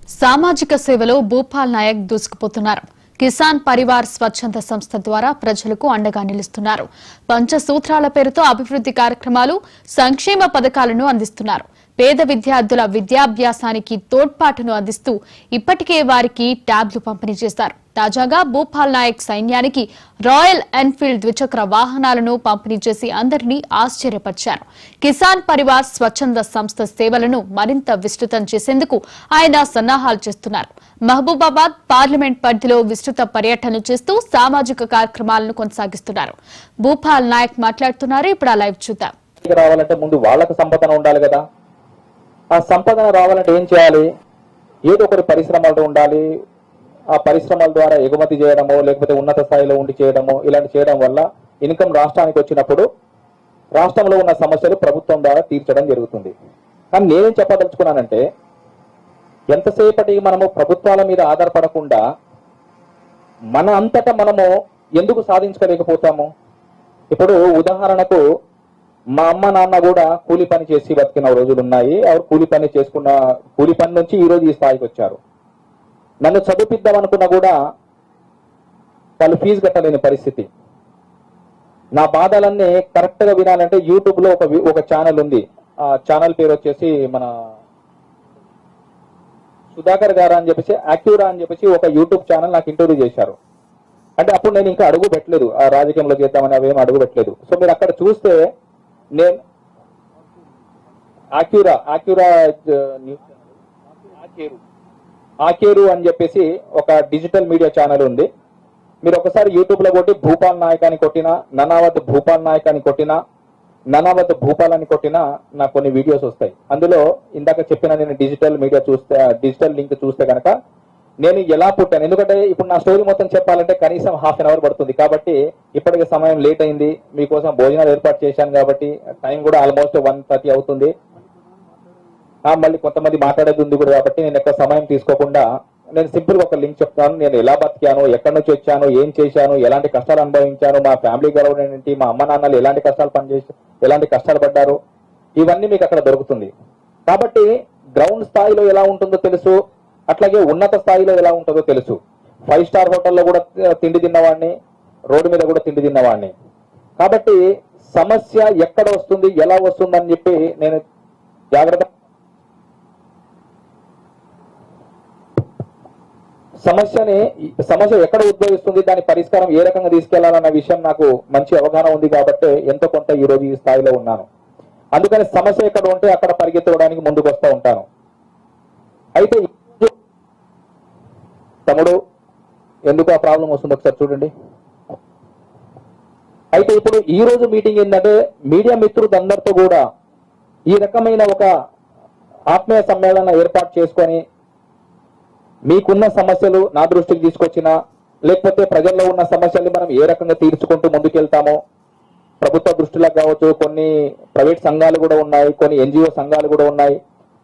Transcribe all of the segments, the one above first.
సామాజిక సేవలో భూపాల్ నాయక్ దూసుకుపోతున్నారు. కిసాన్ పరివార్ స్వచ్ఛంద సంస్థ ద్వారా ప్రజలకు అండగా నిలుస్తున్నారు. పంచసూత్రాల పేరుతో అభివృద్ధి కార్యక్రమాలు, సంక్షేమ పథకాలను అందిస్తున్నారు. పేద విద్యార్థుల విద్యాభ్యాసానికి తోడ్పాటును అందిస్తూ ఇప్పటికే వారికి ట్యాబ్లు పంపిణీ చేశారు. తాజాగా భూపాల్ నాయక్ సైన్యానికి రాయల్ ఎన్ఫీల్డ్ ద్విచక్ర వాహనాలను పంపిణీ చేసి అందరినీ ఆశ్చర్యపరిచారు. కిసాన్ పరివార్ స్వచ్ఛంద సంస్థ సేవలను మరింత విస్తృతం చేసేందుకు ఆయన సన్నాహాలు చేస్తున్నారు. మహబూబాబాద్ పార్లమెంట్ పరిధిలో విస్తృత పర్యటనలు చేస్తూ సామాజిక కార్యక్రమాలను కొనసాగిస్తున్నారు. భూపాల్ నాయక్ మాట్లాడుతున్నారు. ఇప్పుడు ఆ లైవ్ చూద్దాం. రావాలంటే ముందు వాళ్ళకు సంపదన ఉండాలి కదా. ఆ సంపదన రావాలంటే ఏం చేయాలి? ఏదో ఒకటి పరిశ్రమలు ఉండాలి. ఆ పరిశ్రమల ద్వారా ఎగుమతి చేయడమో లేకపోతే ఉన్నత స్థాయిలో ఉండి చేయడమో ఇలాంటి చేయడం వల్ల ఇన్కమ్ రాష్ట్రానికి వచ్చినప్పుడు రాష్ట్రంలో ఉన్న సమస్యలు ప్రభుత్వం ద్వారా తీర్చడం జరుగుతుంది. కానీ నేనేం చెప్పదలుచుకున్నానంటే ఎంతసేపటికి మనము ప్రభుత్వాల మీద ఆధారపడకుండా మన అంతటా మనము ఎందుకు సాధించుకోలేకపోతాము? ఇప్పుడు ఉదాహరణకు మా అమ్మ నాన్న కూడా కూలి పని చేసి బతికిన రోజులు ఉన్నాయి. ఎవరు కూలి పని చేసుకున్న కూలి పని నుంచి ఈ రోజు ఈ స్థాయికి వచ్చారు. నన్ను చదివిద్దాం అనుకున్నా కూడా వాళ్ళు ఫీజు కట్టలేని పరిస్థితి. నా బాధలన్నీ కరెక్ట్ గా వినాలంటే యూట్యూబ్ లో ఒక ఛానల్ ఉంది. ఆ ఛానల్ పేరు వచ్చేసి మన సుధాకర్ గారు అని చెప్పేసి యాక్యూరా అని చెప్పేసి ఒక యూట్యూబ్ ఛానల్ నాకు ఇంటర్వ్యూ చేశారు. అంటే అప్పుడు నేను ఇంకా అడుగు పెట్టలేదు, ఆ రాజకీయంలో చేద్దామని అవేం అడుగు పెట్టలేదు. సో మీరు అక్కడ చూస్తే నేను ఆకేరు అని చెప్పేసి ఒక డిజిటల్ మీడియా ఛానల్ ఉంది. మీరు ఒకసారి యూట్యూబ్ లో కొట్టి భూపాల్ నాయక్ అని కొట్టినా, ననావత్ భూపాల్ నాయక్ అని కొట్టినా, ననావత్ భూపాల్ అని కొట్టినా నాకు కొన్ని వీడియోస్ వస్తాయి. అందులో ఇందాక చెప్పిన నేను డిజిటల్ మీడియా చూస్తే, డిజిటల్ లింక్ చూస్తే కనుక నేను ఎలా పుట్టాను. ఎందుకంటే ఇప్పుడు నా స్టోరీ మొత్తం చెప్పాలంటే కనీసం ½ అన్ అవర్ పడుతుంది. కాబట్టి ఇప్పటికి సమయం లేట్ అయింది. మీకోసం భోజనాలు ఏర్పాటు చేశాను కాబట్టి టైం కూడా ఆల్మోస్ట్ 1:30 అవుతుంది. మళ్ళీ కొంతమంది మాట్లాడేది ఉంది కూడా కాబట్టి నేను ఎక్కువ సమయం తీసుకోకుండా నేను సింపుల్ గా ఒక లింక్ చెప్తాను. నేను ఎలా బతికాను, ఎక్కడి నుంచి వచ్చాను, ఏం చేశాను, ఎలాంటి కష్టాలు అనుభవించాను, మా ఫ్యామిలీ గౌరవం ఏంటి, మా అమ్మ నాన్నలు ఎలాంటి కష్టాలు పనిచేసి ఎలాంటి కష్టాలు పడ్డారు, ఇవన్నీ మీకు అక్కడ దొరుకుతుంది. కాబట్టి గ్రౌండ్ స్థాయిలో ఎలా ఉంటుందో తెలుసు, అట్లాగే ఉన్నత స్థాయిలో ఎలా ఉంటుందో తెలుసు. 5 స్టార్ హోటల్లో కూడా తిండి తిన్నవాడిని, రోడ్డు మీద కూడా తిండి తిన్నవాడిని. కాబట్టి సమస్య ఎక్కడ వస్తుంది, ఎలా వస్తుందని చెప్పి నేను జాగ్రత్త సమస్య ఎక్కడ ఉద్భవిస్తుంది, దాని పరిష్కారం ఏ రకంగా తీసుకెళ్లాలన్న విషయం నాకు మంచి అవగాహన ఉంది కాబట్టి ఎంతో కొంత ఈ రోజు ఈ స్థాయిలో ఉన్నాను. అందుకని సమస్య ఎక్కడ ఉంటే అక్కడ పరిగెత్తడానికి ముందుకు వస్తూ ఉంటాను. అయితే తమ్ముడు ఎందుకు ఆ ప్రాబ్లం వస్తుంది ఒకసారి చూడండి. అయితే ఇప్పుడు ఈ రోజు మీటింగ్ ఏంటంటే మీడియా మిత్రులందరితో కూడా ఈ రకమైన ఒక ఆత్మీయ సమ్మేళన ఏర్పాటు చేసుకొని మీకున్న సమస్యలు నా దృష్టికి తీసుకొచ్చినా, లేకపోతే ప్రజల్లో ఉన్న సమస్యల్ని మనం ఏ రకంగా తీర్చుకుంటూ ముందుకెళ్తామో, ప్రభుత్వ దృష్టిలో కావచ్చు, కొన్ని ప్రైవేట్ సంఘాలు కూడా ఉన్నాయి, కొన్ని ఎన్జిఓ సంఘాలు కూడా ఉన్నాయి.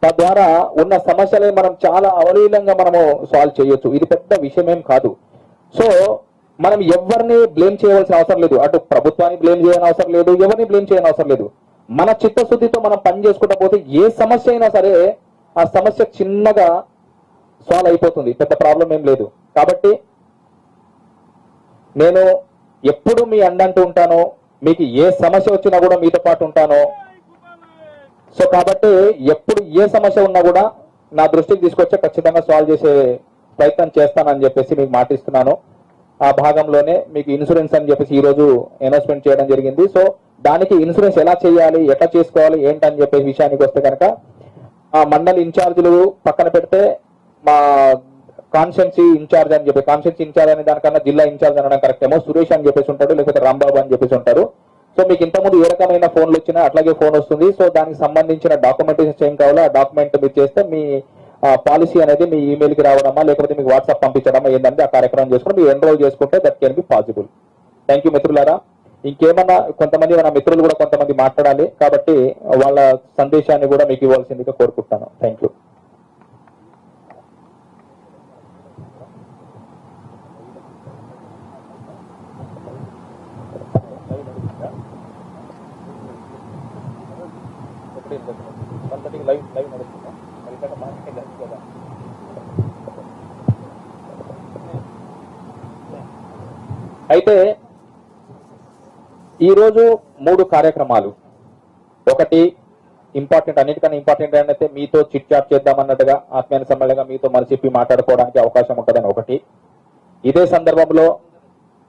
తద్వారా ఉన్న సమస్యలే మనం చాలా అవలీలంగా మనము సాల్వ్ చేయొచ్చు. ఇది పెద్ద విషయం ఏం కాదు. సో మనం ఎవరిని బ్లేమ్ చేయవలసిన అవసరం లేదు. అటు ప్రభుత్వాన్ని బ్లేమ్ చేయని అవసరం లేదు, ఎవరిని బ్లేమ్ చేయని అవసరం లేదు. మన చిత్తశుద్ధితో మనం పని చేసుకుంటా పోతే ఏ సమస్య అయినా సరే ఆ సమస్య చిన్నగా సాల్వ్ అయిపోతుంది. పెద్ద ప్రాబ్లం ఏం లేదు. కాబట్టి నేను ఎప్పుడు మీ అండంటూ ఉంటాను. మీకు ఏ సమస్య వచ్చినా కూడా మీతో పాటు ఉంటాను. సో కాబట్టి ఎప్పుడు ఏ సమస్య ఉన్నా కూడా నా దృష్టికి తీసుకొచ్చే ఖచ్చితంగా సాల్వ్ చేసే ప్రయత్నం చేస్తానని చెప్పేసి మీకు మాటిస్తున్నాను. ఆ భాగంలోనే మీకు ఇన్సూరెన్స్ అని చెప్పేసి ఈ రోజు అనౌన్స్మెంట్ చేయడం జరిగింది. సో దానికి ఇన్సూరెన్స్ ఎలా చేయాలి, ఎట్లా చేసుకోవాలి, ఏంటని చెప్పే విషయానికి వస్తే కనుక ఆ మండలి ఇన్ఛార్జీలు పక్కన పెడితే మా కాన్స్టిట్యున్సీ ఇన్ఛార్జ్ అని చెప్పి, కాన్స్టిట్యున్సీ ఇన్ఛార్జ్ అనే దానికన్నా జిల్లా ఇన్ఛార్జ్ అనడం కరెక్ట్ ఏమో, సురేష్ అని చెప్పేసి ఉంటాడు, లేకపోతే రాంబాబు అని చెప్పేసి ఉంటారు. సో మీకు ఇంతకుముందు ఏ రకమైన ఫోన్లు వచ్చినా అట్లాగే ఫోన్ వస్తుంది. సో దానికి సంబంధించిన డాక్యుమెంటేషన్ ఏం కావాలో ఆ డాక్యుమెంట్ మీరు చేస్తే మీ పాలసీ అనేది మీ ఈమెయిల్కి రావడమా లేకపోతే మీకు వాట్సాప్ పంపించడమా ఏంటంటే ఆ కార్యక్రమం చేసుకుని మీరు ఎన్రోల్ చేసుకుంటే that can be possible. Thank you మిత్రులారా. ఇంకేమన్నా కొంతమంది మన మిత్రులు కూడా కొంతమంది మాట్లాడాలి కాబట్టి వాళ్ళ సందేశాన్ని కూడా మీకు ఇవ్వాల్సిందిగా కోరుకుంటాను. Thank you. లైవ్ నడుస్తుందా? అయితే ఈరోజు 3 కార్యక్రమాలు. ఒకటి ఇంపార్టెంట్, అన్నిటికన్నా ఇంపార్టెంట్ ఏంటంటే మీతో చిట్ చాట్ చేద్దామన్నట్టుగా ఆత్మీయ సమ్మేళనంగా మీతో మనసిప్పి మాట్లాడుకోవడానికి అవకాశం ఉంటుందని ఒకటి. ఇదే సందర్భంలో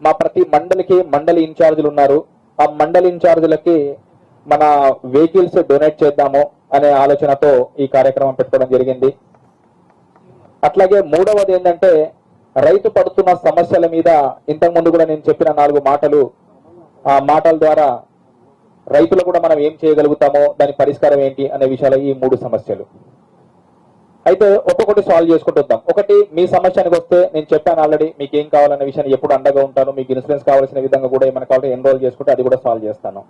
మా ప్రతి మండలికి మండలి ఇన్ఛార్జీలు ఉన్నారు. ఆ మండలి ఇన్ఛార్జీలకి మన వెహికల్స్ డొనేట్ చేద్దాము అనే ఆలోచనతో ఈ కార్యక్రమం పెట్టుకోవడం జరిగింది. అట్లాగే మూడవది ఏంటంటే రైతు పడుతున్న సమస్యల మీద ఇంతకుముందు కూడా నేను చెప్పిన 4 మాటలు, ఆ మాటల ద్వారా రైతులు కూడా మనం ఏం చేయగలుగుతామో దాని పరిష్కారం ఏంటి అనే విషయాలు ఈ 3 సమస్యలు. అయితే ఒక్కొక్కటి సాల్వ్ చేసుకుంటూ వద్దాం. ఒకటి, మీ సమస్యనికి వస్తే నేను చెప్పాను ఆల్రెడీ, మీకు ఏం కావాలనే విషయాన్ని ఎప్పుడు అండగా ఉంటాను. మీకు ఇన్సూరెన్స్ కావాల్సిన విధంగా కూడా ఏమైనా కావాలంటే ఎన్రోల్ చేసుకుంటే అది కూడా సాల్వ్ చేస్తాను.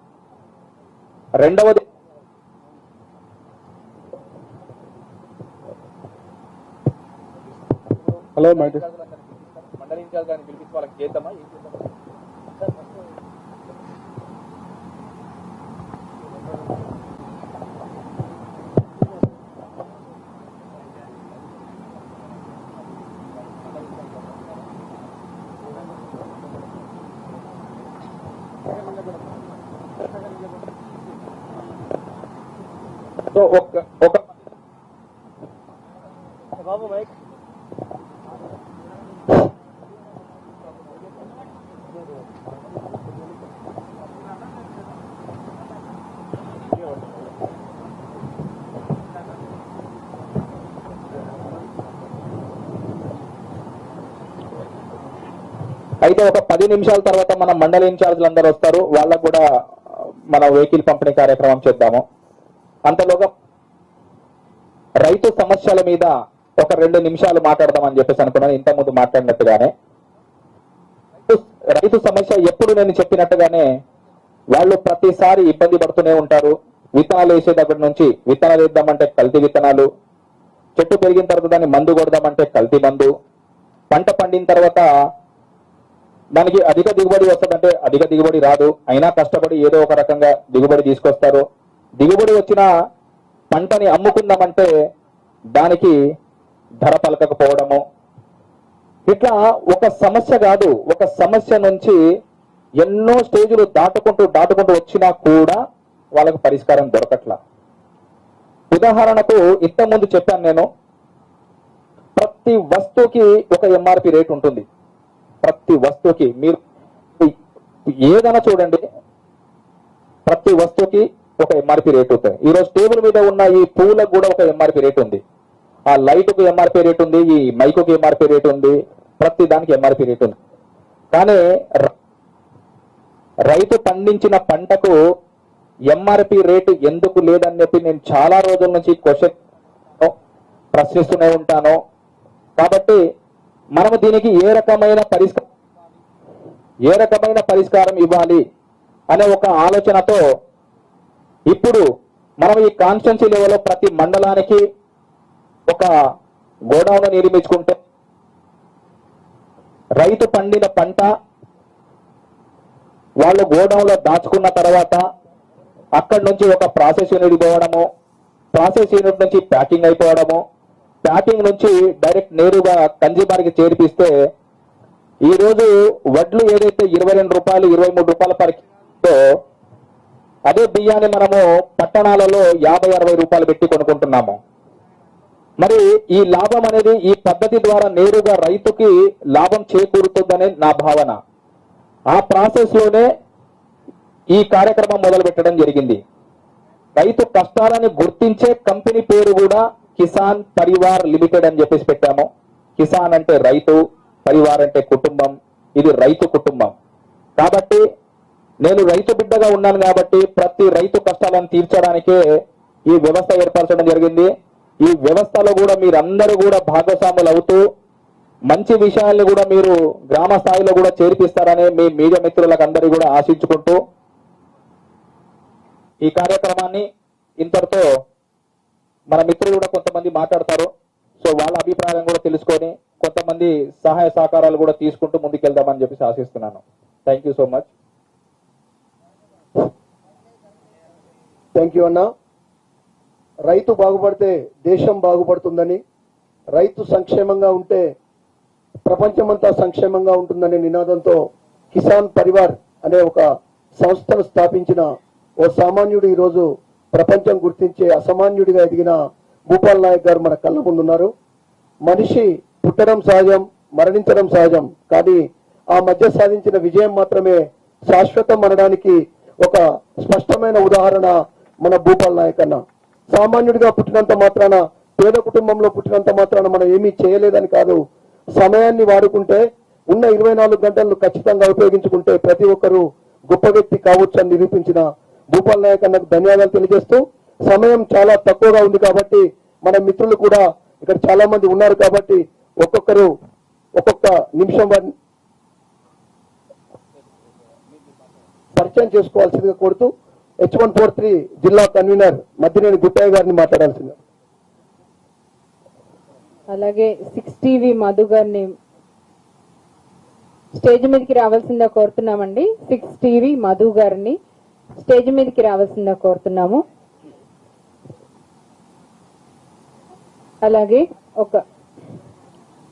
రెండవది, హలో మండలి ఇన్ఛార్జ్ గారిని పిలిపించి వాళ్ళకి చేద్దామా, ఏం చేద్దామా? సో ఒక బాబు మైక్ అయితే ఒక 10 నిమిషాల తర్వాత మన మండలి ఇన్ఛార్జ్లు అందరూ వస్తారు. వాళ్ళకు కూడా మన వెహికల్ పంపిణీ కార్యక్రమం చేద్దాము. అంతలోగా రైతు సమస్యల మీద ఒక 2 నిమిషాలు మాట్లాడదామని చెప్పేసి అనుకున్నాను. ఇంతకుముందు మాట్లాడినట్టుగానే రైతు సమస్య ఎప్పుడు నేను చెప్పినట్టుగానే వాళ్ళు ప్రతిసారి ఇబ్బంది పడుతూనే ఉంటారు. విత్తనాలు వేసే దగ్గర నుంచి, విత్తనాలు వేద్దామంటే కల్తీ విత్తనాలు, చెట్టు పెరిగిన తర్వాత దాన్ని మందు కొడదామంటే కల్తీ మందు, పంట పండిన తర్వాత దానికి అధిక దిగుబడి వస్తుందంటే అధిక దిగుబడి రాదు. అయినా కష్టపడి ఏదో ఒక రకంగా దిగుబడి తీసుకొస్తారు. దిగుబడి వచ్చిన పంటని అమ్ముకుందామంటే దానికి ధర పలకకపోవడము. ఇట్లా ఒక సమస్య కాదు, ఒక సమస్య నుంచి ఎన్నో స్టేజులు దాటుకుంటూ వచ్చినా కూడా వాళ్ళకు పరిష్కారం దొరకట్లా. ఉదాహరణకు ఇంతకుముందు చెప్పాను నేను, ప్రతి వస్తువుకి ఒక ఎంఆర్పి రేట్ ఉంటుంది. ప్రతి వస్తువుకి మీరు ఏదైనా చూడండి, ప్రతి వస్తువుకి ఒక ఎంఆర్పి రేట్ ఉంటుంది. ఈరోజు టేబుల్ మీద ఉన్న ఈ పూలకు కూడా ఒక ఎంఆర్పి రేట్ ఉంది, ఆ లైట్కు ఎంఆర్పి రేట్ ఉంది, ఈ మైకుకి ఎంఆర్పి రేట్ ఉంది, ప్రతి దానికి ఎంఆర్పి రేట్ ఉంది. కానీ రైతు పండించిన పంటకు ఎంఆర్పి రేటు ఎందుకు లేదని చెప్పి నేను చాలా రోజుల నుంచి క్వశ్చన్ ప్రశ్నిస్తూనే ఉంటాను. కాబట్టి మనము దీనికి ఏ రకమైన పరిష్కారం ఇవ్వాలి అనే ఒక ఆలోచనతో ఇప్పుడు మనం ఈ కాన్స్టిట్యున్సీ లెవెల్లో ప్రతి మండలానికి ఒక గోడౌన్ నిర్మించుకుంటే రైతు పండిన పంట వాళ్ళు గోడౌన్ లో దాచుకున్న తర్వాత అక్కడి నుంచి ఒక ప్రాసెస్ యూనిట్ పోవడము, ప్రాసెస్ యూనిట్ నుంచి ప్యాకింగ్ అయిపోవడము, ప్యాకింగ్ నుంచి డైరెక్ట్ నేరుగా కన్జ్యూమర్కి చేర్పిస్తే ఈ రోజు వడ్లు ఏదైతే 22 రూపాయలు 23 రూపాయల పర్ కిలో, అదే బియ్యాన్ని మనము పట్టణాలలో 50-60 రూపాయలు పెట్టి కొనుక్కుంటున్నాము. మరి ఈ లాభం అనేది ఈ పద్ధతి ద్వారా నేరుగా రైతుకి లాభం చేకూరుతుందనే నా భావన. ఆ ప్రాసెస్ లోనే ఈ కార్యక్రమం మొదలు పెట్టడం జరిగింది. రైతు కష్టాలని గుర్తించే కంపెనీ పేరు కూడా కిసాన్ పరివార్ లిమిటెడ్ అని చెప్పేసి పెట్టాము. కిసాన్ అంటే రైతు, పరివార్ అంటే కుటుంబం. ఇది రైతు కుటుంబం. కాబట్టి నేను రైతు బిడ్డగా ఉన్నాను కాబట్టి ప్రతి రైతు కష్టాలను తీర్చడానికే ఈ వ్యవస్థ ఏర్పరచడం జరిగింది. ఈ వ్యవస్థలో కూడా మీరందరూ కూడా భాగస్వాములు అవుతూ మంచి విషయాల్ని కూడా మీరు గ్రామ స్థాయిలో కూడా చేర్పిస్తారని మీ మీడియా మిత్రులకు అందరూ కూడా ఆశించుకుంటూ ఈ కార్యక్రమాన్ని ఇంతటితో మన మిత్రులు కూడా కొంతమంది మాట్లాడతారు. సో వాళ్ళ అభిప్రాయం కూడా తెలుసుకొని కొంతమంది సహాయ సహకారాలు కూడా తీసుకుంటూ ముందుకెళ్దామని చెప్పేసి ఆశిస్తున్నాను. Thank you so much. Thank you అన్న. రైతు బాగుపడితే దేశం బాగుపడుతుందని, రైతు సంక్షేమంగా ఉంటే ప్రపంచమంతా సంక్షేమంగా ఉంటుందనే నినాదంతో కిసాన్ పరివార్ అనే ఒక సంస్థను స్థాపించిన ఓ సామాన్యుడు ఈరోజు ప్రపంచం గుర్తించే అసామాన్యుడిగా ఎదిగిన భూపాల్ నాయక్ గారు మన కళ్ళ ముందున్నారు. మనిషి పుట్టడం సహజం, మరణించడం సహజం, కానీ ఆ మధ్య సాధించిన విజయం మాత్రమే శాశ్వతం అనడానికి ఒక స్పష్టమైన ఉదాహరణ మన భూపాల్ నాయక్ అన్న. సామాన్యుడిగా పుట్టినంత మాత్రాన, పేద కుటుంబంలో పుట్టినంత మాత్రాన మనం ఏమీ చేయలేదని కాదు. సమయాన్ని వాడుకుంటే, ఉన్న 24 గంటలను ఖచ్చితంగా ఉపయోగించుకుంటే ప్రతి ఒక్కరూ గొప్ప వ్యక్తి కావచ్చు అని నిరూపించిన భూపాల్ నాయక్ అన్నకు ధన్యవాదాలు తెలియజేస్తూ, సమయం చాలా తక్కువగా ఉంది కాబట్టి మన మిత్రులు కూడా ఇక్కడ చాలా మంది ఉన్నారు కాబట్టి ఒక్కొక్కరు ఒక్కొక్క నిమిషం పరిచయం చేసుకోవాల్సిందిగా కోరుతూ H143 జిల్లా కన్వీనర్ మద్దినేని గుట్టయ్య గారిని మాట్లాడాల్సింది. అలాగే 6 టీవీ మధు గారిని స్టేజ్ మీదకి రావాల్సిందా కోరుతున్నామండి. 6 టీవీ మధు గారిని స్టేజ్ మీదకి రావాల్సిందా కోరుతున్నాము. అలాగే ఒక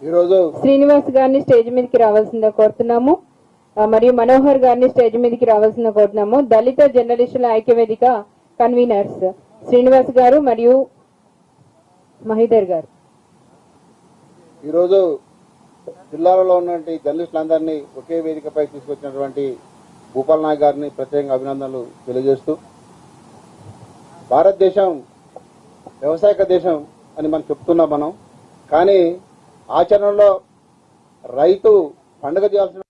ఈరోజు శ్రీనివాస్ గారిని స్టేజ్ మీదకి రావాల్సిందా కోరుతున్నాము. మరియు మనోహర్ గారిని స్టేజ్ మీదకి రావాల్సిందా కోరుతున్నాము. దళిత జర్నలిస్టుల ఐక్యవేదిక కన్వీనర్స్ శ్రీనివాస్ గారు మరియు మహిదర్ గారు. ఈరోజు జిల్లాలలో ఉన్నటువంటి జర్నలిస్టులందరినీ ఒకే వేదికపై తీసుకొచ్చినటువంటి భూపాల్ నాయక్ గారిని ప్రత్యేకంగా అభినందనలు తెలియజేస్తూ, భారతదేశం వ్యవసాయక దేశం అని మనం చెప్తున్నాం మనం, కానీ ఆచరణలో రైతు పండుగ చేయాల్సిన